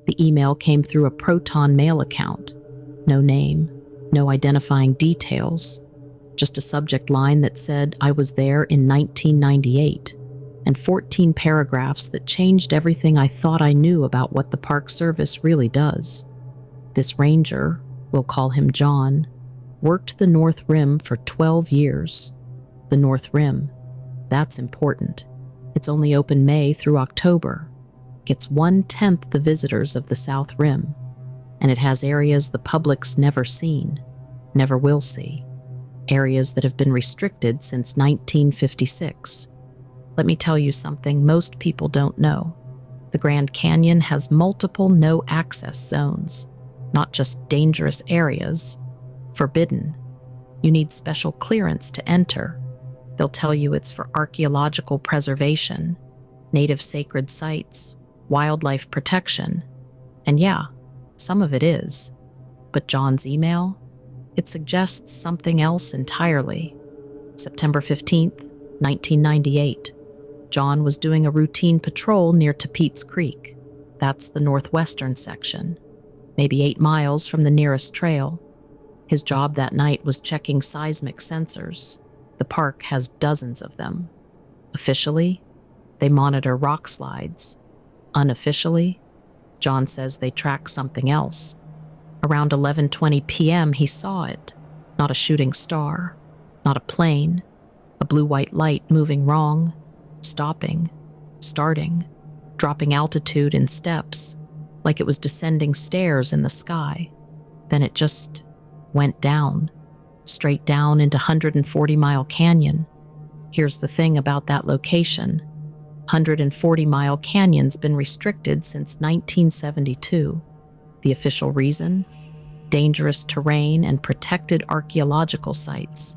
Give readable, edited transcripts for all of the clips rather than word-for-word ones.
The email came through a Proton Mail account. No name, no identifying details, just a subject line that said I was there in 1998, and 14 paragraphs that changed everything I thought I knew about what the Park Service really does. This ranger, we'll call him John, worked the North Rim for 12 years. The North Rim, that's important. It's only open May through October. Gets 1/10 the visitors of the South Rim, and it has areas the public's never seen, never will see. Areas that have been restricted since 1956. Let me tell you something most people don't know. The Grand Canyon has multiple no-access zones, not just dangerous areas. Forbidden. You need special clearance to enter. They'll tell you it's for archaeological preservation, native sacred sites, wildlife protection. And yeah, some of it is. But John's email? It suggests something else entirely. September 15th, 1998. John was doing a routine patrol near Tapeats Creek. That's the northwestern section, maybe 8 miles from the nearest trail. His job that night was checking seismic sensors. The park has dozens of them. Officially, they monitor rock slides. Unofficially, John says they track something else. Around 11:20 p.m., he saw it. Not a shooting star, not a plane, a blue-white light moving wrong, stopping, starting, dropping altitude in steps, like it was descending stairs in the sky. Then it just went down, straight down into 140 Mile Canyon. Here's the thing about that location. 140 Mile Canyon's been restricted since 1972. The official reason? Dangerous terrain and protected archaeological sites.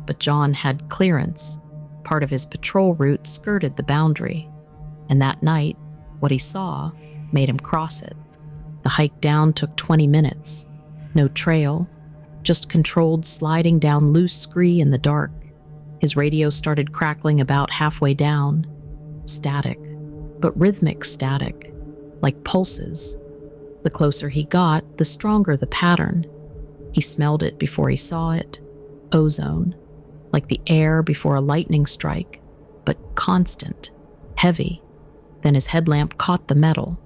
But John had clearance. Part of his patrol route skirted the boundary. And that night, what he saw made him cross it. The hike down took 20 minutes. No trail, just controlled sliding down loose scree in the dark. His radio started crackling about halfway down. Static, but rhythmic static, like pulses. The closer he got, the stronger the pattern. He smelled it before he saw it. Ozone, like the air before a lightning strike, but constant, heavy. Then his headlamp caught the metal.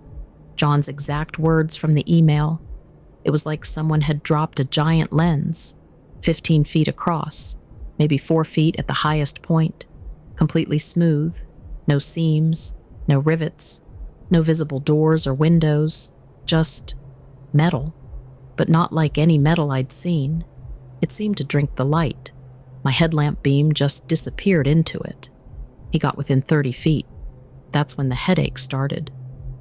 John's exact words from the email. It was like someone had dropped a giant lens, 15 feet across, maybe 4 feet at the highest point, completely smooth, no seams, no rivets, no visible doors or windows, just metal, but not like any metal I'd seen. It seemed to drink the light. My headlamp beam just disappeared into it. He got within 30 feet. That's when the headache started.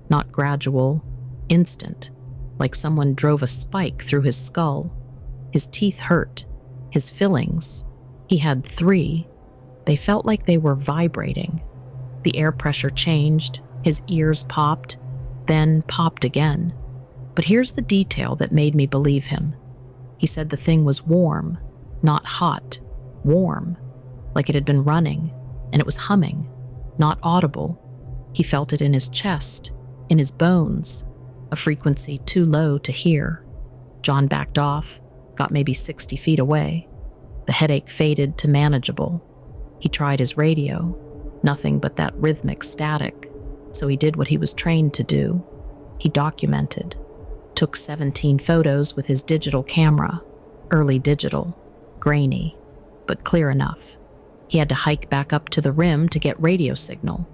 Not gradual, instant, like someone drove a spike through his skull. His teeth hurt, his fillings. He had 3. They felt like they were vibrating. The air pressure changed, his ears popped, then popped again. But here's the detail that made me believe him. He said the thing was warm, not hot, warm, like it had been running, and it was humming, not audible. He felt it in his chest, in his bones, a frequency too low to hear. John backed off, got maybe 60 feet away. The headache faded to manageable. He tried his radio, nothing but that rhythmic static, so he did what he was trained to do. He documented, took 17 photos with his digital camera, early digital, grainy, but clear enough. He had to hike back up to the rim to get radio signal.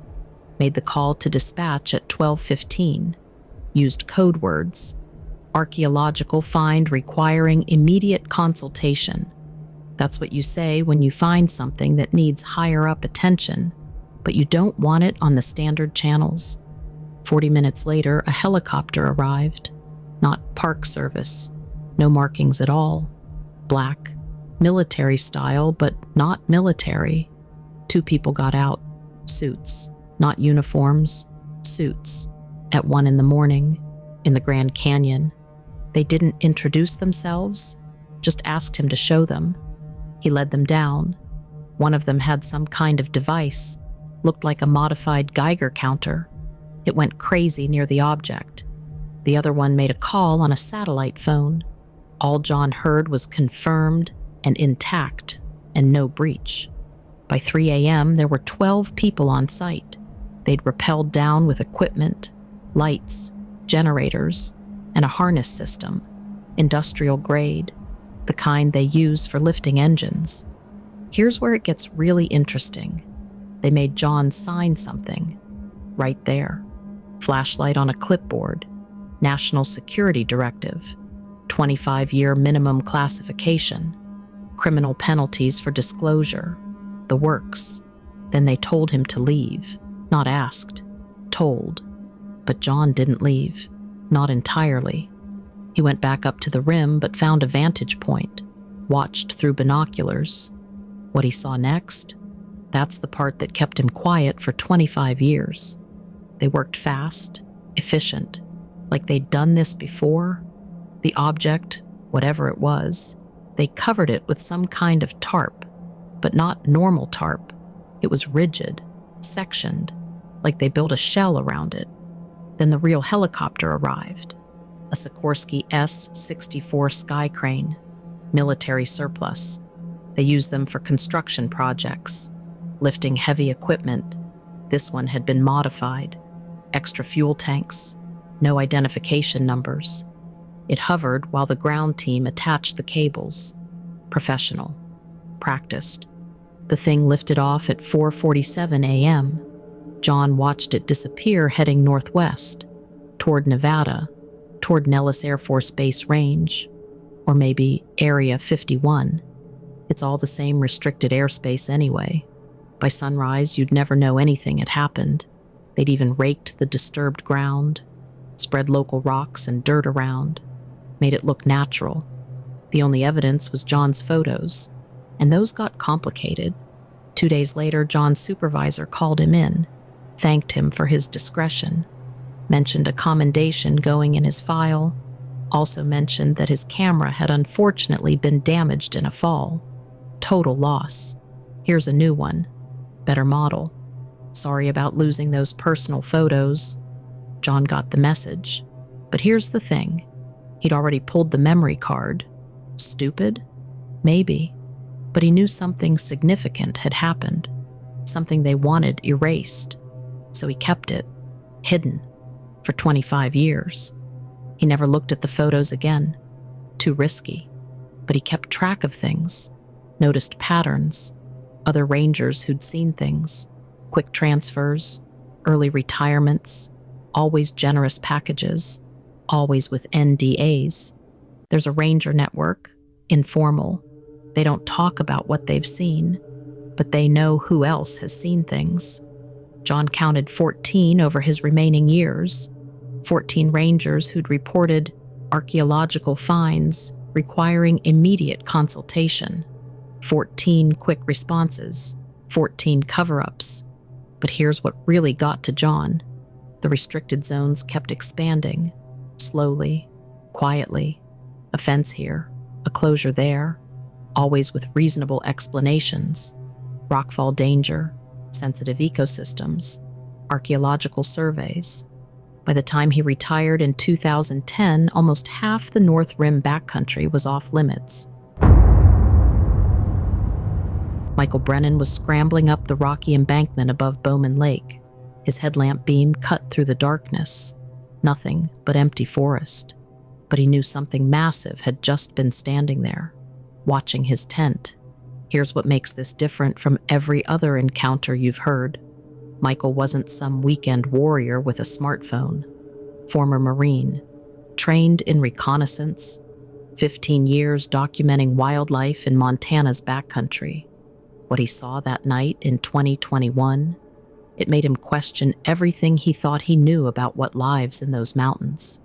Made the call to dispatch at 12:15. Used code words. Archaeological find requiring immediate consultation. That's what you say when you find something that needs higher up attention, but you don't want it on the standard channels. 40 minutes later, a helicopter arrived. Not Park Service. No markings at all. Black. Military style, but not military. 2 people got out. Suits. Not uniforms. Suits. At 1 a.m, in the Grand Canyon. They didn't introduce themselves, just asked him to show them. He led them down. One of them had some kind of device, looked like a modified Geiger counter. It went crazy near the object. The other one made a call on a satellite phone. All John heard was confirmed and intact and no breach. By 3 a.m., there were 12 people on site. They'd rappelled down with equipment, lights, generators, and a harness system, industrial grade, the kind they use for lifting engines. Here's where it gets really interesting. They made John sign something. Right there. Flashlight on a clipboard. National Security Directive. 25-year minimum classification. Criminal penalties for disclosure. The works. Then they told him to leave. Not asked. Told. But John didn't leave. Not entirely. He went back up to the rim but found a vantage point. Watched through binoculars. What he saw next? That's the part that kept him quiet for 25 years. They worked fast, efficient, like they'd done this before. The object, whatever it was, they covered it with some kind of tarp, but not normal tarp. It was rigid, sectioned, like they built a shell around it. Then the real helicopter arrived. A Sikorsky S-64 Sky Crane, military surplus. They used them for construction projects, lifting heavy equipment. This one had been modified. Extra fuel tanks, no identification numbers. It hovered while the ground team attached the cables. Professional. Practiced. The thing lifted off at 4:47 a.m. John watched it disappear heading northwest, toward Nevada, toward Nellis Air Force Base range, or maybe Area 51. It's all the same restricted airspace anyway. By sunrise, you'd never know anything had happened. They'd even raked the disturbed ground, spread local rocks and dirt around, made it look natural. The only evidence was John's photos, and those got complicated. 2 days later, John's supervisor called him in, thanked him for his discretion, mentioned a commendation going in his file, also mentioned that his camera had unfortunately been damaged in a fall. Total loss. Here's a new one. Better model. Sorry about losing those personal photos. John got the message. But here's the thing. He'd already pulled the memory card. Stupid? Maybe. But he knew something significant had happened. Something they wanted erased. So he kept it. Hidden. For 25 years. He never looked at the photos again. Too risky. But he kept track of things. Noticed patterns. Other rangers who'd seen things. Quick transfers. Early retirements. Always generous packages. Always with NDAs. There's a ranger network. Informal. They don't talk about what they've seen. But they know who else has seen things. John counted 14 over his remaining years. 14 rangers who'd reported archaeological finds requiring immediate consultation. 14 quick responses. 14 cover-ups. But here's what really got to John. The restricted zones kept expanding. Slowly, quietly. A fence here, a closure there. Always with reasonable explanations. Rockfall danger. Sensitive ecosystems, archaeological surveys. By the time he retired in 2010, almost half the North Rim backcountry was off limits. Michael Brennan was scrambling up the rocky embankment above Bowman Lake, his headlamp beam cut through the darkness. Nothing but empty forest. But he knew something massive had just been standing there, watching his tent. Here's what makes this different from every other encounter you've heard. Michael wasn't some weekend warrior with a smartphone. Former Marine, trained in reconnaissance, 15 years documenting wildlife in Montana's backcountry. What he saw that night in 2021, it made him question everything he thought he knew about what lives in those mountains.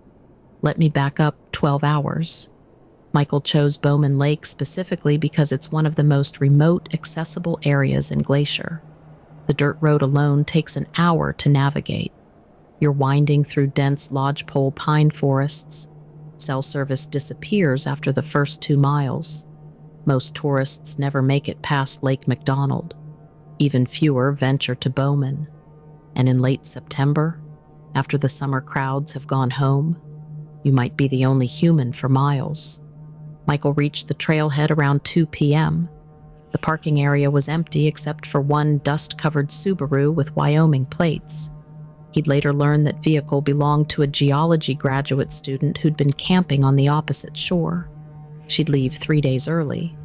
Let me back up 12 hours. Michael chose Bowman Lake specifically because it's one of the most remote, accessible areas in Glacier. The dirt road alone takes an hour to navigate. You're winding through dense lodgepole pine forests. Cell service disappears after the first 2 miles. Most tourists never make it past Lake McDonald. Even fewer venture to Bowman. And in late September, after the summer crowds have gone home, You might be the only human for miles. Michael reached the trailhead around 2 p.m. The parking area was empty except for one dust-covered Subaru with Wyoming plates. He'd later learn that vehicle belonged to a geology graduate student who'd been camping on the opposite shore. She'd leave 3 days early,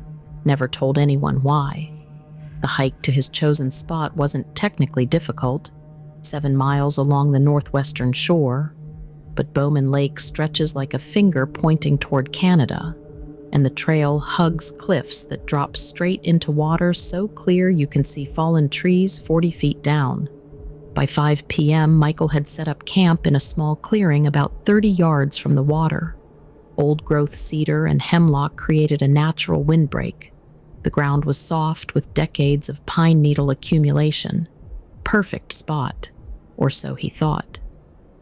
never told anyone why. The hike to his chosen spot wasn't technically difficult, 7 miles along the northwestern shore, but Bowman Lake stretches like a finger pointing toward Canada, and the trail hugs cliffs that drop straight into water so clear you can see fallen trees 40 feet down. By 5 p.m., Michael had set up camp in a small clearing about 30 yards from the water. Old-growth cedar and hemlock created a natural windbreak. The ground was soft with decades of pine needle accumulation. Perfect spot, or so he thought.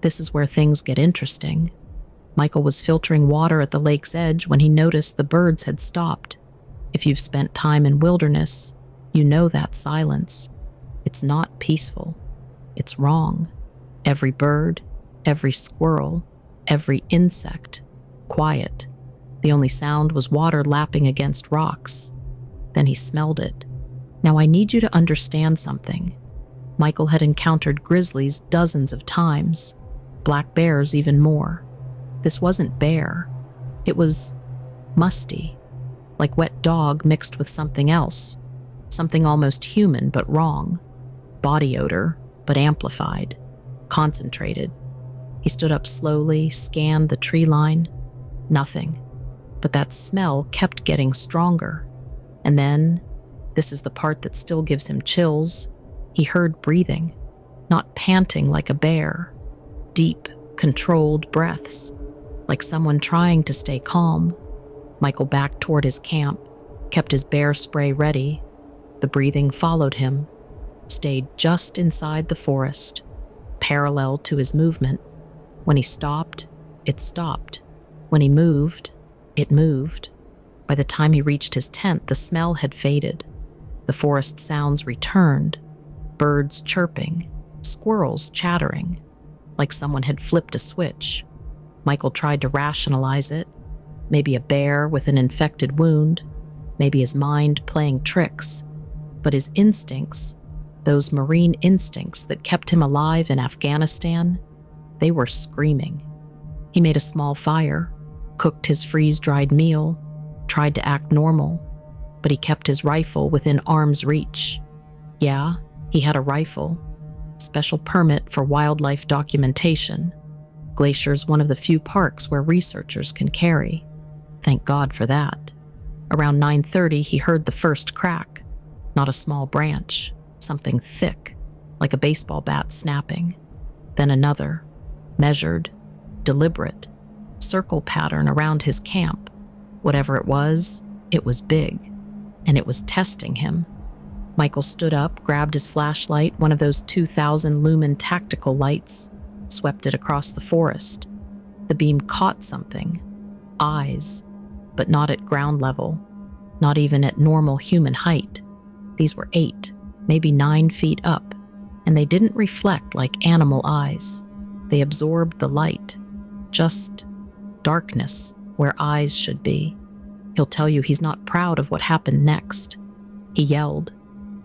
This is where things get interesting. Michael was filtering water at the lake's edge when he noticed the birds had stopped. If you've spent time in wilderness, you know that silence. It's not peaceful. It's wrong. Every bird, every squirrel, every insect, quiet. The only sound was water lapping against rocks. Then he smelled it. Now I need you to understand something. Michael had encountered grizzlies dozens of times, black bears even more. This wasn't bear. It was musty, like wet dog mixed with something else, something almost human but wrong. Body odor, but amplified, concentrated. He stood up slowly, scanned the tree line. Nothing. But that smell kept getting stronger. And then, this is the part that still gives him chills, he heard breathing, not panting like a bear. Deep, controlled breaths, like someone trying to stay calm. Michael backed toward his camp, kept his bear spray ready. The breathing followed him, stayed just inside the forest, parallel to his movement. When he stopped, it stopped. When he moved, it moved. By the time he reached his tent, the smell had faded. The forest sounds returned, birds chirping, squirrels chattering, like someone had flipped a switch. Michael tried to rationalize it. Maybe a bear with an infected wound, maybe his mind playing tricks. But his instincts, those marine instincts that kept him alive in Afghanistan, they were screaming. He made a small fire, cooked his freeze-dried meal, tried to act normal, but he kept his rifle within arm's reach. Yeah, he had a rifle, special permit for wildlife documentation. Glacier's one of the few parks where researchers can carry. Thank God for that. Around 9:30, he heard the first crack, not a small branch, something thick, like a baseball bat snapping. Then another, measured, deliberate, circle pattern around his camp. Whatever it was big, and it was testing him. Michael stood up, grabbed his flashlight, one of those 2,000 lumen tactical lights, swept it across the forest. The beam caught something. Eyes, but not at ground level, not even at normal human height. These were 8, maybe 9 feet up, and they didn't reflect like animal eyes. They absorbed the light, just darkness where eyes should be. He'll tell you he's not proud of what happened next. He yelled,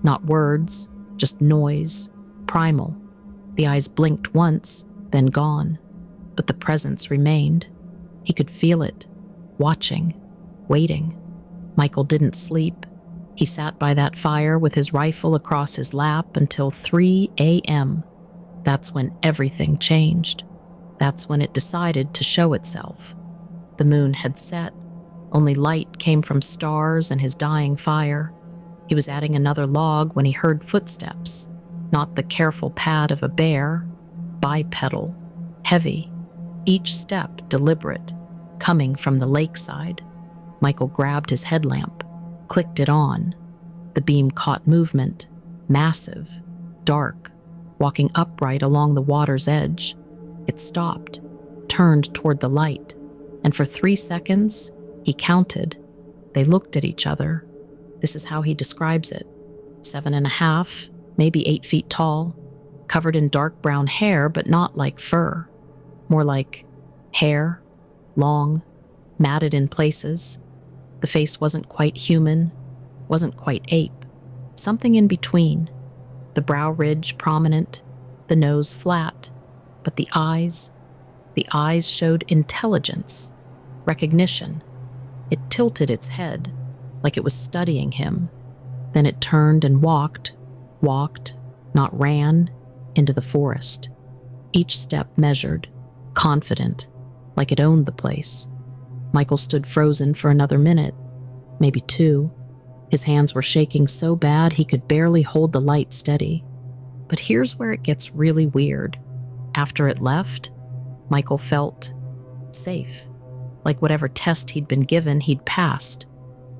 not words, just noise, primal. The eyes blinked once, then gone, but the presence remained. He could feel it, watching, waiting. Michael didn't sleep. He sat by that fire with his rifle across his lap until 3 a.m. That's when everything changed. That's when it decided to show itself. The moon had set. Only light came from stars and his dying fire. He was adding another log when he heard footsteps, not the careful pad of a bear, bipedal, heavy, each step deliberate, coming from the lakeside. Michael grabbed his headlamp, clicked it on. The beam caught movement, massive, dark, walking upright along the water's edge. It stopped, turned toward the light, and for 3 seconds, he counted. They looked at each other. This is how he describes it. 7.5, maybe 8 feet tall, covered in dark brown hair, but not like fur. More like hair, long, matted in places. The face wasn't quite human, wasn't quite ape, something in between. The brow ridge prominent, the nose flat, but the eyes showed intelligence, recognition. It tilted its head, like it was studying him. Then it turned and walked, not ran, into the forest. Each step measured, confident, like it owned the place. Michael stood frozen for another minute, maybe two. His hands were shaking so bad he could barely hold the light steady. But here's where it gets really weird. After it left, Michael felt safe, like whatever test he'd been given, he'd passed.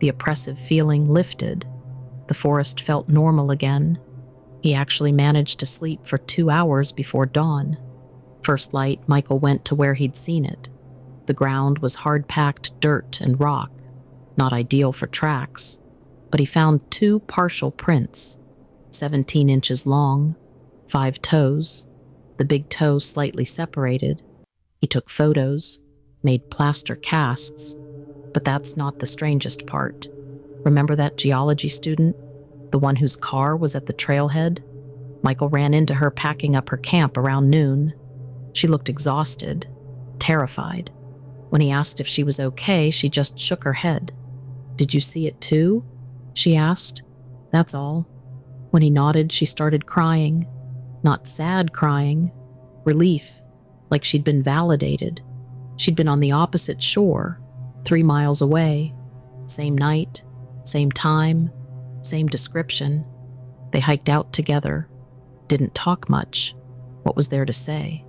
The oppressive feeling lifted. The forest felt normal again. He actually managed to sleep for 2 hours before dawn. First light, Michael went to where he'd seen it. The ground was hard-packed dirt and rock, not ideal for tracks, but he found 2 partial prints, 17 inches long, 5 toes, the big toe slightly separated. He took photos, made plaster casts, but that's not the strangest part. Remember that geology student, the one whose car was at the trailhead? Michael ran into her packing up her camp around noon. She looked exhausted, terrified. When he asked if she was okay, she just shook her head. "Did you see it too?" she asked. "That's all." When he nodded, she started crying. Not sad crying, relief, like she'd been validated. She'd been on the opposite shore, 3 miles away. Same night, same time, same description. They hiked out together. Didn't talk much. What was there to say?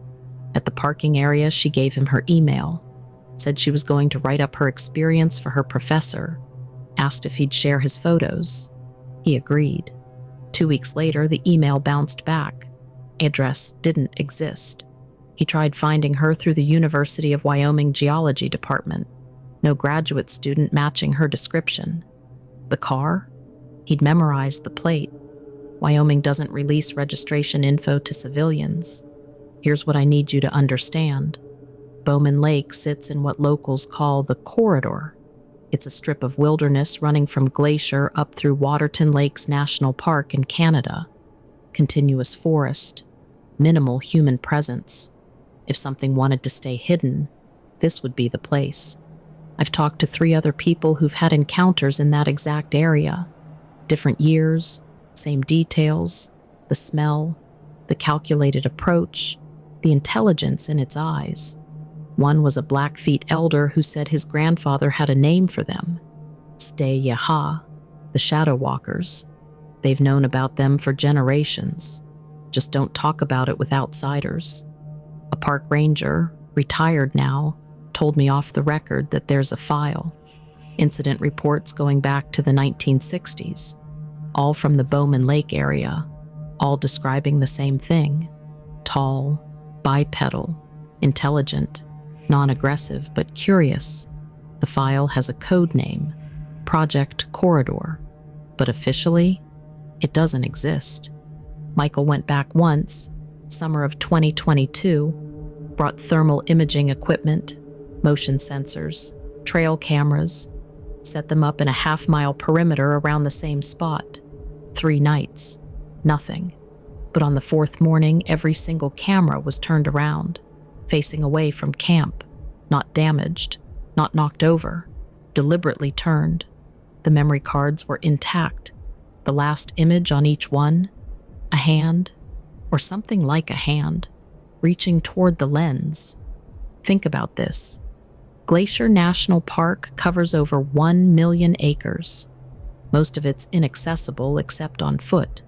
At the parking area, she gave him her email. Said she was going to write up her experience for her professor. Asked if he'd share his photos. He agreed. 2 weeks later, the email bounced back. Address didn't exist. He tried finding her through the University of Wyoming Geology Department. No graduate student matching her description. The car? He'd memorized the plate. Wyoming doesn't release registration info to civilians. Here's what I need you to understand. Bowman Lake sits in what locals call the corridor. It's a strip of wilderness running from Glacier up through Waterton Lakes National Park in Canada. Continuous forest, minimal human presence. If something wanted to stay hidden, this would be the place. I've talked to 3 other people who've had encounters in that exact area. Different years, same details, the smell, the calculated approach, the intelligence in its eyes. One was a Blackfeet elder who said his grandfather had a name for them. Stay Yaha, the Shadow Walkers. They've known about them for generations. Just don't talk about it with outsiders. A park ranger, retired now, told me off the record that there's a file. Incident reports going back to the 1960s, all from the Bowman Lake area, all describing the same thing. Tall, bipedal, intelligent, non-aggressive but curious. The file has a code name, Project Corridor, but officially, it doesn't exist. Michael went back once, summer of 2022, brought thermal imaging equipment, motion sensors, trail cameras, set them up in a half-mile perimeter around the same spot. 3 nights, nothing. But on the 4th morning, every single camera was turned around, facing away from camp, not damaged, not knocked over, deliberately turned. The memory cards were intact. The last image on each one, a hand, or something like a hand, reaching toward the lens. Think about this. Glacier National Park covers over 1 million acres. Most of it's inaccessible except on foot.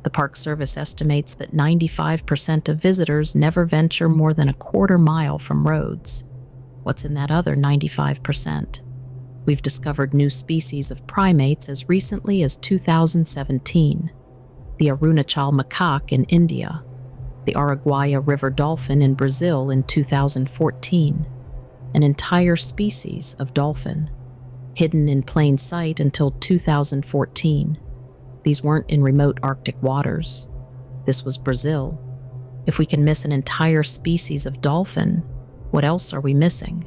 The Park Service estimates that 95% of visitors never venture more than a quarter mile from roads. What's in that other 95%? We've discovered new species of primates as recently as 2017. The Arunachal macaque in India, the Araguaia River dolphin in Brazil in 2014, an entire species of dolphin, hidden in plain sight until 2014. These weren't in remote Arctic waters. This was Brazil. If we can miss an entire species of dolphin, what else are we missing?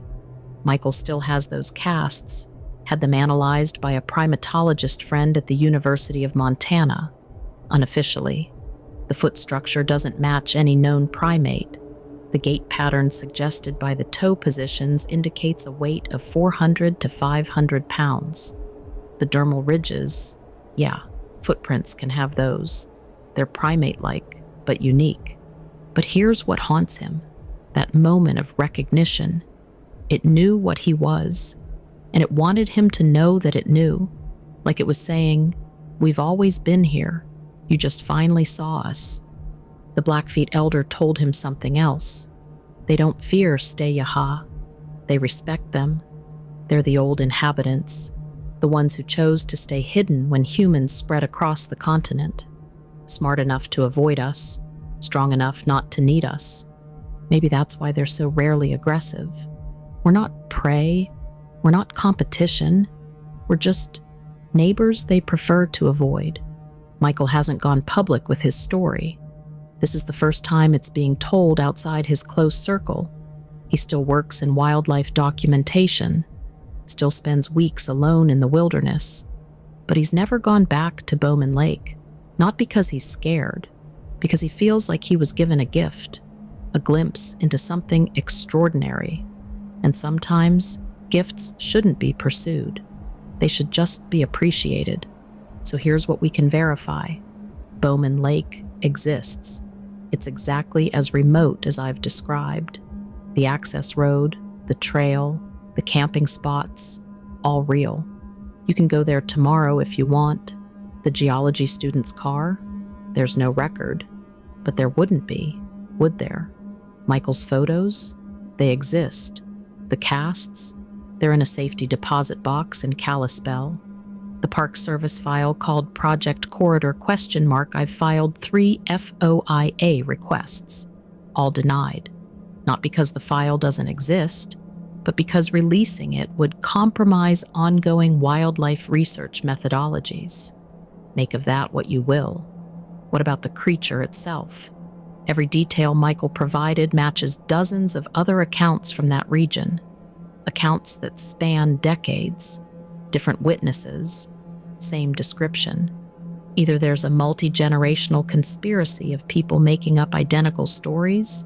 Michael still has those casts, had them analyzed by a primatologist friend at the University of Montana. Unofficially, the foot structure doesn't match any known primate. The gait pattern suggested by the toe positions indicates a weight of 400 to 500 pounds. The dermal ridges, yeah, footprints can have those. They're primate-like, but unique. But here's what haunts him, that moment of recognition. It knew what he was, and it wanted him to know that it knew, like it was saying, "We've always been here. You just finally saw us." The Blackfeet elder told him something else. They don't fear Stay-Yaha. They respect them. They're the old inhabitants, the ones who chose to stay hidden when humans spread across the continent. Smart enough to avoid us, strong enough not to need us. Maybe that's why they're so rarely aggressive. We're not prey. We're not competition. We're just neighbors they prefer to avoid. Michael hasn't gone public with his story. This is the first time it's being told outside his close circle. He still works in wildlife documentation, still spends weeks alone in the wilderness, but he's never gone back to Bowman Lake, not because he's scared, because he feels like he was given a gift, a glimpse into something extraordinary. And sometimes gifts shouldn't be pursued. They should just be appreciated. So here's what we can verify. Bowman Lake exists. It's exactly as remote as I've described. The access road, the trail, the camping spots, all real. You can go there tomorrow if you want. The geology student's car? There's no record. But there wouldn't be, would there? Michael's photos? They exist. The casts? They're in a safety deposit box in Kalispell. The Park Service file called Project Corridor ? I've filed 3 FOIA requests, all denied. Not because the file doesn't exist, but because releasing it would compromise ongoing wildlife research methodologies. Make of that what you will. What about the creature itself? Every detail Michael provided matches dozens of other accounts from that region. Accounts that span decades. Different witnesses, same description. Either there's a multi-generational conspiracy of people making up identical stories,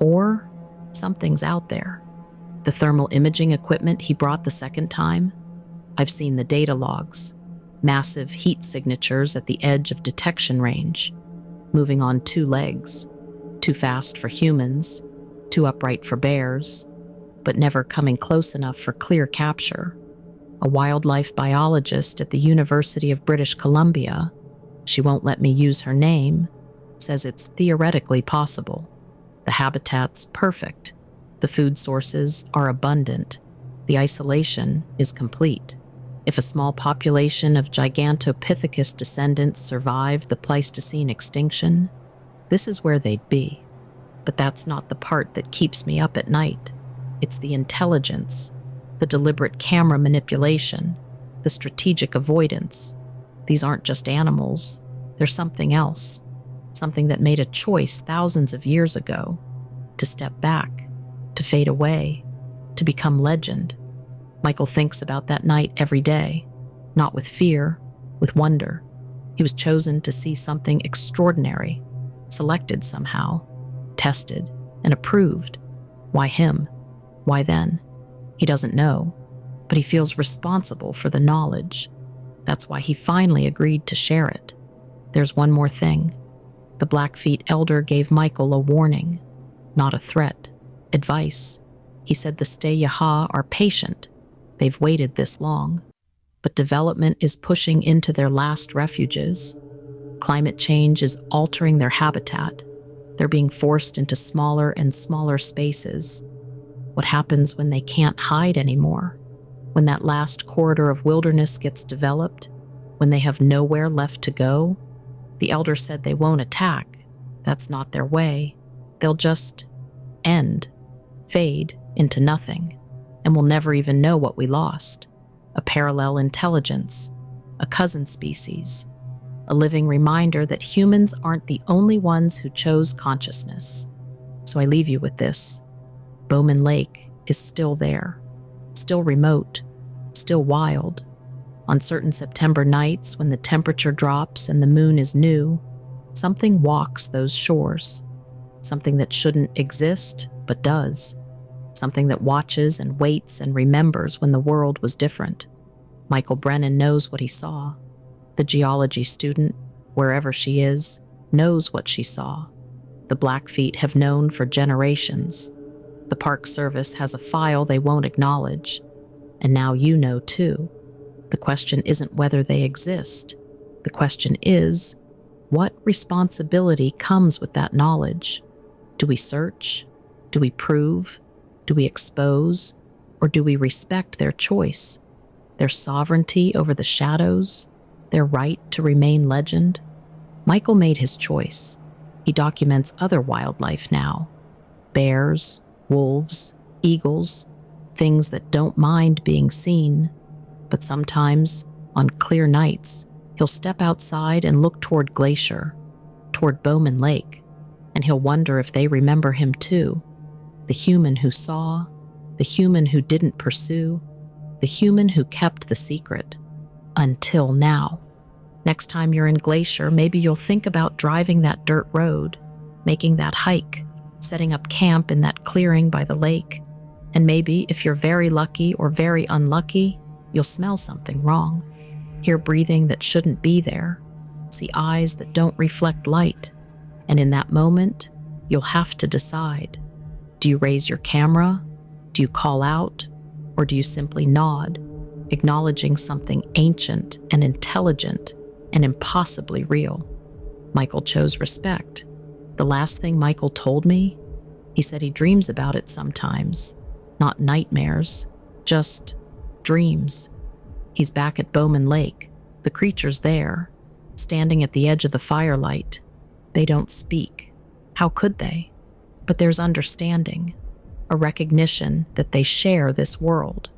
or something's out there. The thermal imaging equipment he brought the second time? I've seen the data logs, massive heat signatures at the edge of detection range, moving on 2 legs, too fast for humans, too upright for bears, but never coming close enough for clear capture. A wildlife biologist at the University of British Columbia, she won't let me use her name, says it's theoretically possible. The habitat's perfect. The food sources are abundant. The isolation is complete. If a small population of Gigantopithecus descendants survived the Pleistocene extinction, this is where they'd be. But that's not the part that keeps me up at night. It's the intelligence, the deliberate camera manipulation, the strategic avoidance. These aren't just animals. They're something else, something that made a choice thousands of years ago, to step back, to fade away, to become legend. Michael thinks about that night every day, not with fear, with wonder. He was chosen to see something extraordinary, selected somehow, tested, and approved. Why him? Why then? He doesn't know, but he feels responsible for the knowledge. That's why he finally agreed to share it. There's one more thing. The Blackfeet elder gave Michael a warning, not a threat. Advice. He said the Stay-Yaha are patient. They've waited this long. But development is pushing into their last refuges. Climate change is altering their habitat. They're being forced into smaller and smaller spaces. What happens when they can't hide anymore? When that last corridor of wilderness gets developed? When they have nowhere left to go? The elder said they won't attack. That's not their way. They'll just end, fade into nothing, and we'll never even know what we lost. A parallel intelligence, a cousin species, a living reminder that humans aren't the only ones who chose consciousness. So I leave you with this. Bowman Lake is still there. still remote, still wild. On certain September nights when the temperature drops and the moon is new, something walks those shores. Something that shouldn't exist, but does. Something that watches and waits and remembers when the world was different. Michael Brennan knows what he saw. The geology student, wherever she is, knows what she saw. The Blackfeet have known for generations. The Park Service has a file they won't acknowledge. And now you know too. The question isn't whether they exist. The question is, what responsibility comes with that knowledge? Do we search? Do we prove? Do we expose? Or do we respect their choice, their sovereignty over the shadows, their right to remain legend? Michael made his choice. He documents other wildlife now. Bears, wolves, eagles, things that don't mind being seen. But sometimes, on clear nights, he'll step outside and look toward Glacier, toward Bowman Lake, and he'll wonder if they remember him too. The human who saw, the human who didn't pursue, the human who kept the secret. Until now. Next time you're in Glacier, maybe you'll think about driving that dirt road, making that hike, setting up camp in that clearing by the lake. And maybe, if you're very lucky or very unlucky, you'll smell something wrong, hear breathing that shouldn't be there, see eyes that don't reflect light. And in that moment, you'll have to decide. Do you raise your camera? Do you call out? Or do you simply nod, acknowledging something ancient and intelligent and impossibly real? Michael chose respect. The last thing Michael told me, he said he dreams about it sometimes. Not nightmares, just dreams. He's back at Bowman Lake. The creature's there, standing at the edge of the firelight. They don't speak. How could they? But there's understanding, a recognition that they share this world.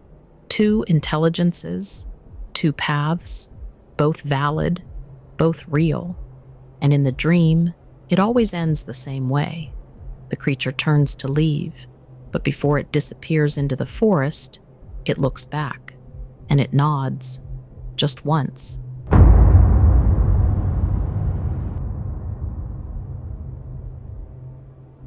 Two intelligences, two paths, both valid, both real. And in the dream, it always ends the same way. The creature turns to leave, but before it disappears into the forest, it looks back, and it nods, just once,